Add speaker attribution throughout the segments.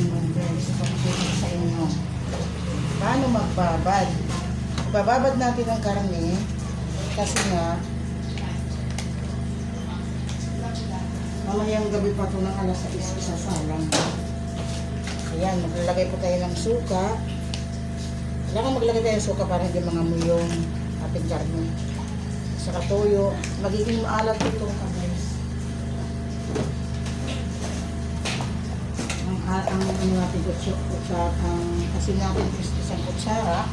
Speaker 1: naman guys, ipapakita sa inyo paano magbabad. Bababad natin ang karne kasi nga mamayang gabi pa ito ng alas 6 isasalang. Ayan, maglalagay po tayo ng suka. Kailangan maglagay tayo ng suka para hindi mangamoy yung ating karne. Saka toyo, magiging maalat ito guys. Ang ano natin kutsara, ang asin natin is isang kutsara.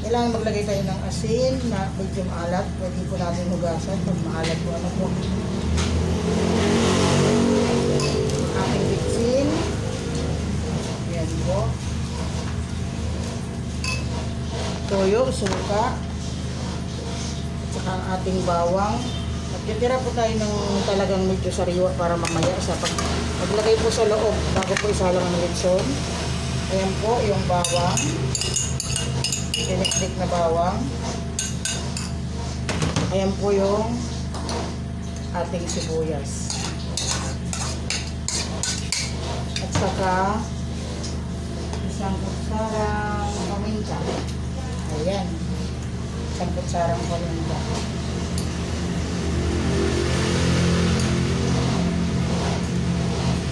Speaker 1: Kailangan maglagay tayo ng asin na medyo maalat. Pwede po natin hugasan pag maalat po. Ano po? Ating bitsin. Yan po. Toyo, suka. At saka ang ating bawang. Magtitira po tayo ng talagang medyo sariwa para mamaya sa maglagay po sa loob bago po isalang ang lechon. Ayan po yung bawang. Dinikdik na bawang. Ayan po yung ating sibuyas. At saka isang kutsarang paminta. Ayan. Isang kutsarang paminta.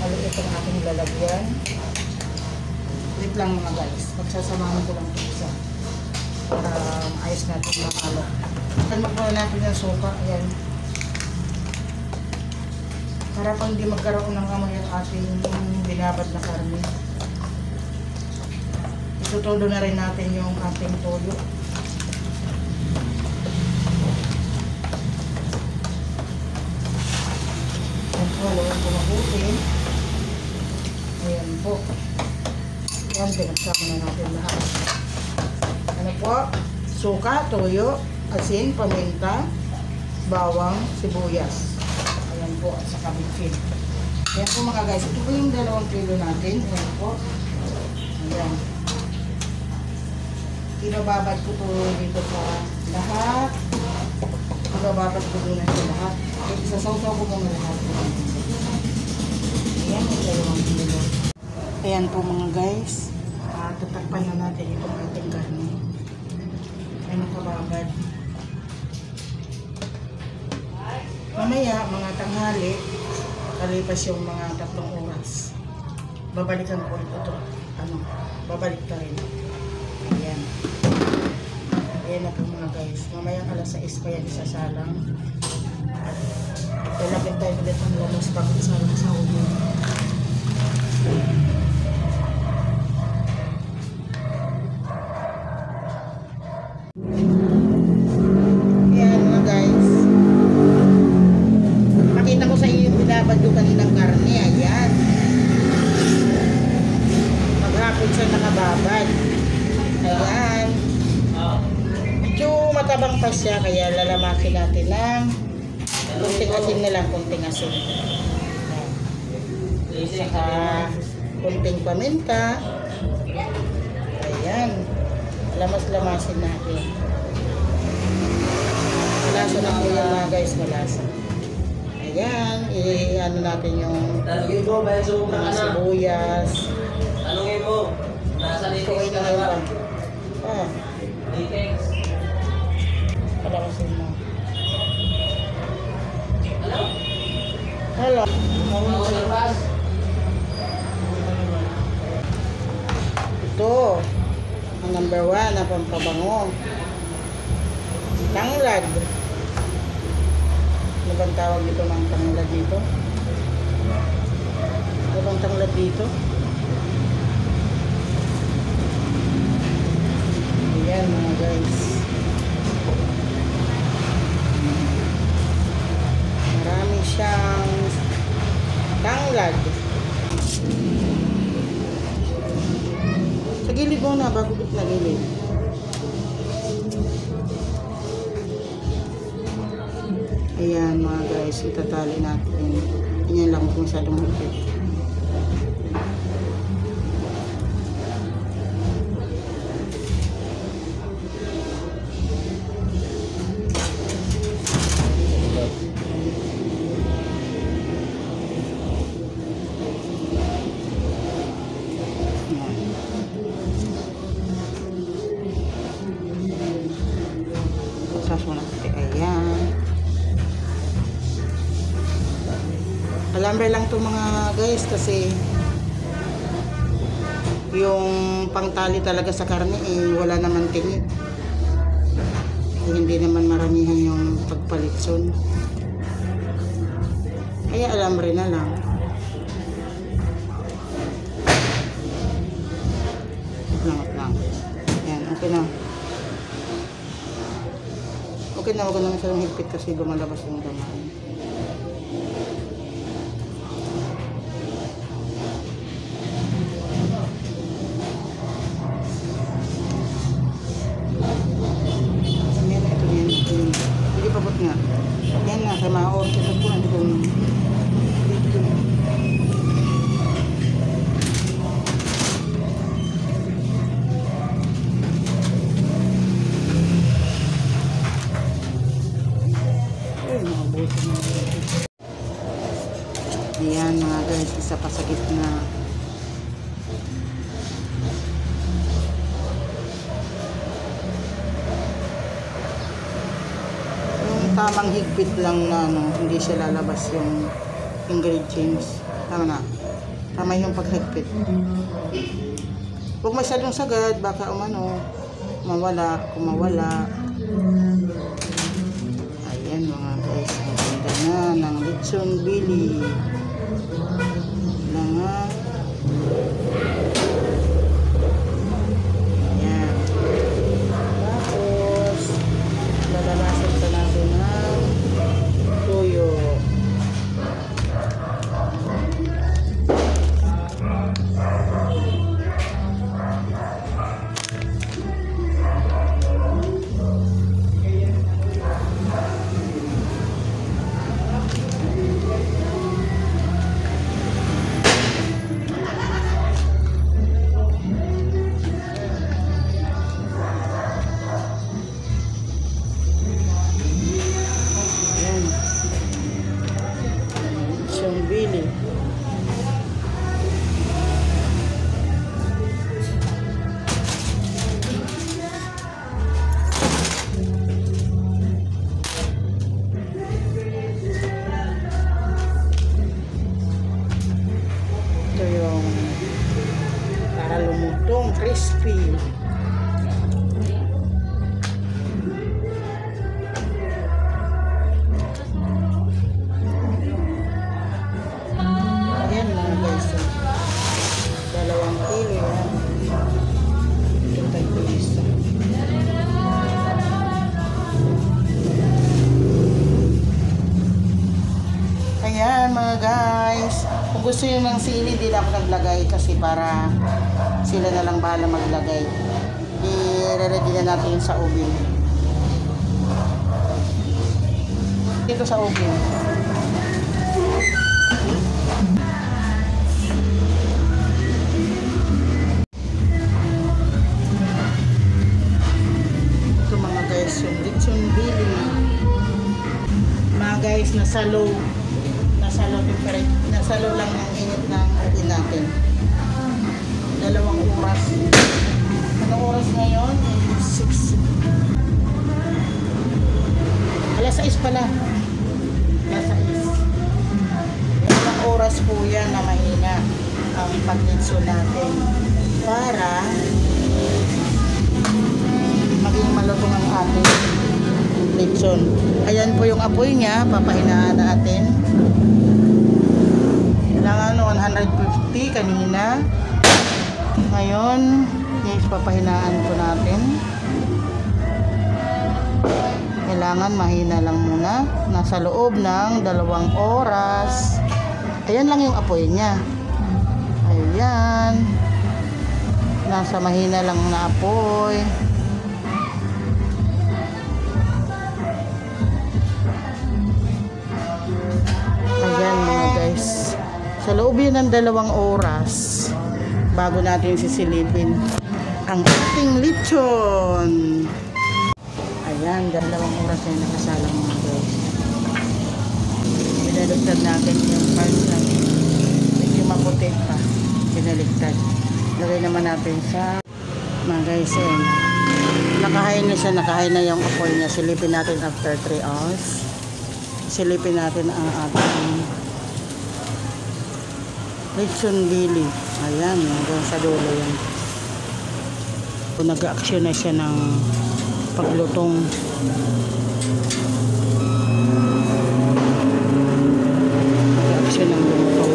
Speaker 1: Maliit ang ating lalagyan. Wait lang mga guys. Magsasamahan ko lang ito isa. Para ayos natin makalo. Magpapala natin yung suka. Ayan. Para pang hindi magkaroon ng amoy ang ating binabad na karne. Itutulo na rin natin yung ating toyo. Haluin po mabuti. Ayan po. Ayan, pinagsama na natin lahat. Ano po? Suka, toyo, asin, paminta, bawang, sibuyas. Ayan po, at saka bitsin. Ayan po mga guys. Ito po yung 2 kilo natin. Ayan po. Ayan. Ibababad ko po dito sa lahat. Ibababad ko doon sa lahat. Isasaw-saw ko muna lahat. Ayan, yung 2 kilo. Ayan po mga guys. Tatakpan na natin itong ating karne. Ayan ang kababad. Mamaya, mga tanghali, kalipas yung mga 3 oras. Babalikan ko ito. Babalik ka rin. Ayan. Ayan na po mga guys. Mamaya alas 6 pa yan isasalang. Lalagyan tayo ulit ng lamas bago isalang sa ulo. Ayan mga guys. Makita ko sa inyo yung binabad yung kaninang karne. Ayan. Maghapon siya nakababad. Ayan. Medyo matabang pa siya kaya lalamakin natin ng kunting asin na lang, kunting asin. Saka kunting paminta. Ayan. Lamas-lamasin natin. Malasa na po yan mga guys, malasa. Ayan. I-ano natin yung mga sibuyas.
Speaker 2: Tanungin mo, nasa latex ka na ba? Latex.
Speaker 1: Palamasin mo.
Speaker 2: Hello?
Speaker 1: Hello. Ito, ang number 1 na pampabango. Tanglad. Ano bang tawag dito ng tanglad dito? Ano bang tanglad dito? Ayan mga guys. Marami siyang tanglad. Sa gilid mo na, bago na gilid. Ayan mga guys, itatali natin. Ganyan lang kung masyadong higpit. Alambre lang to mga guys kasi yung pangtali talaga sa karne wala naman tingi. Hindi naman maramihan yung pagpalitson. Kaya alambre na lang. Lang. Yan, okay na. Okay na, wag ko naman silang higpit kasi lumalabas yung laman. Hindi pabot nga. Yan na, kaya ma-order ko na kung ayan mga guys, isa pa sa gitna. Yung tamang higpit lang na hindi siya lalabas yung ingredients. Tama na. Tama yung paghigpit. Huwag masyadong sagad, baka mawala, kumawala. Ayan mga guys, ang ganda na ng lechon bili. Ayan. Tapos lalalasan pa natin ng toyo. Bili. Ito yung para lumutong, crispy. Ayan mga guys, kung gusto nyo ng sili, di na ako naglagay kasi para sila na lang bahala maglagay. I-ready na natin sa oven. Dito sa oven. Ito mga guys, yung lechon bili. Mga guys, nasa low lang ang init ng oven natin. 2 oras. Anong oras ngayon? 6. Alas 6 pala. Alas 6. 2 oras po yan na mahina ang paglitso natin para maging malutong ang ating lechon. Ayan po yung apoy niya, papahinaan natin. Kailangan 150 kanina. Ngayon, guys, papahinaan po natin. Kailangan mahina lang muna. Nasa loob ng 2 oras. Ayan lang yung apoy niya. Ayan. Nasa mahina lang na apoy. Ayan mga guys. Sa loob yun ng 2 oras bago natin sisilipin ang ating lechon. Ayan, 2 oras na nakasalang mga guys. Binaligtad natin yung parts na medyo maputi pa. Binaligtad. Lagay naman natin sa mga guys. Nakahay na siya, nakahay na yung apoy niya. Silipin natin after 3 hours. Silipin natin ang ating Lechon Billy. Ayan, hanggang sa dulo yan. Nag-action na siya ng paglutong. Nag-action ng lumutong.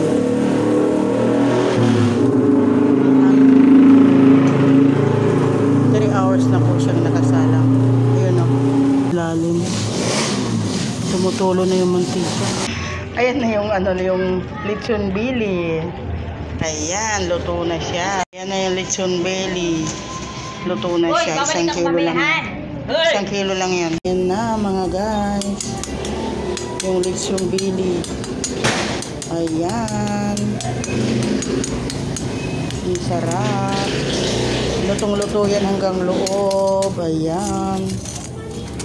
Speaker 1: 3 hours na po siyang nakasalang. Ayun o, lalim. Tumutulo na yung mantika. Ayan na yung yung lechon Billy. Ayan, luto na siya. Ayan na yung lechon Billy. Luto na siya. 1 kilo lang. 1 kilo lang yan. Ayan na mga guys. Yung lechon Billy. Ayan. Ang sarap. Lutong-luto yan hanggang loob. Ayan.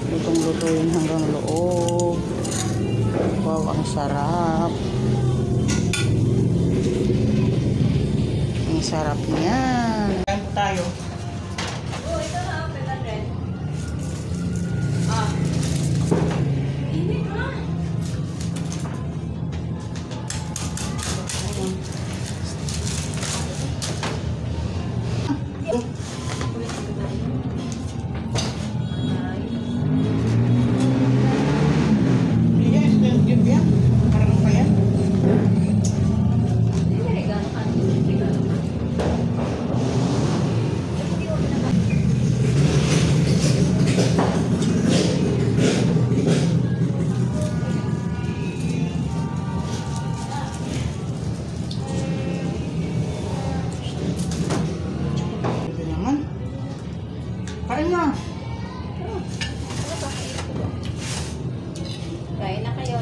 Speaker 1: Lutong-luto yan hanggang loob. Wow, ang sarap. Ang sarap niyan. Kain po tayo. Kain na.
Speaker 3: Kain na kayo.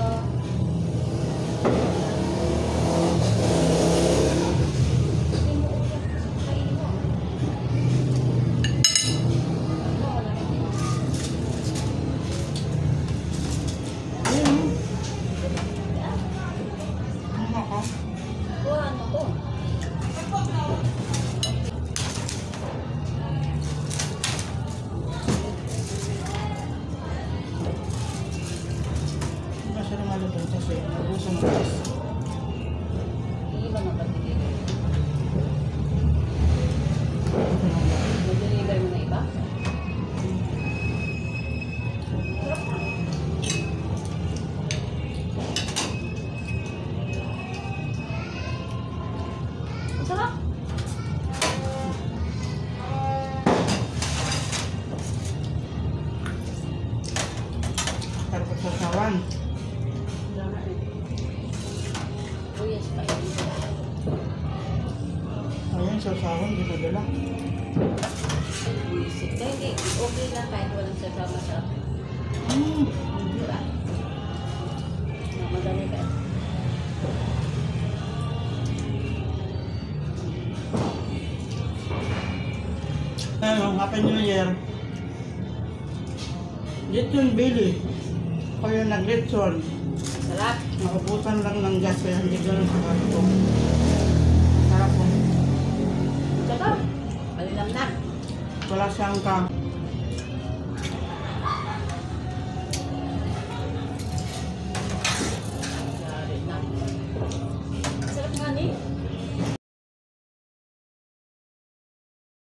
Speaker 3: Ano to?
Speaker 1: Kasi nabuso ng gas.
Speaker 3: Hindi ba mapag-deliver? Mag-deliver mo na iba? Sarap!
Speaker 1: Sarap sa sawan. Ayan, sasawan, dinadala.
Speaker 3: Hindi, okay lang kahit walang sasama sa diba? Madali ka.
Speaker 1: Ayun, Happy New Year. Lechon Billy. Ako yung nag-lechon.
Speaker 3: Sarap.
Speaker 1: Naubusan lang ng gas kaya hindi gano'n sa karto. Sarap po.
Speaker 3: Sarap. Malinamnam.
Speaker 1: Wala siyang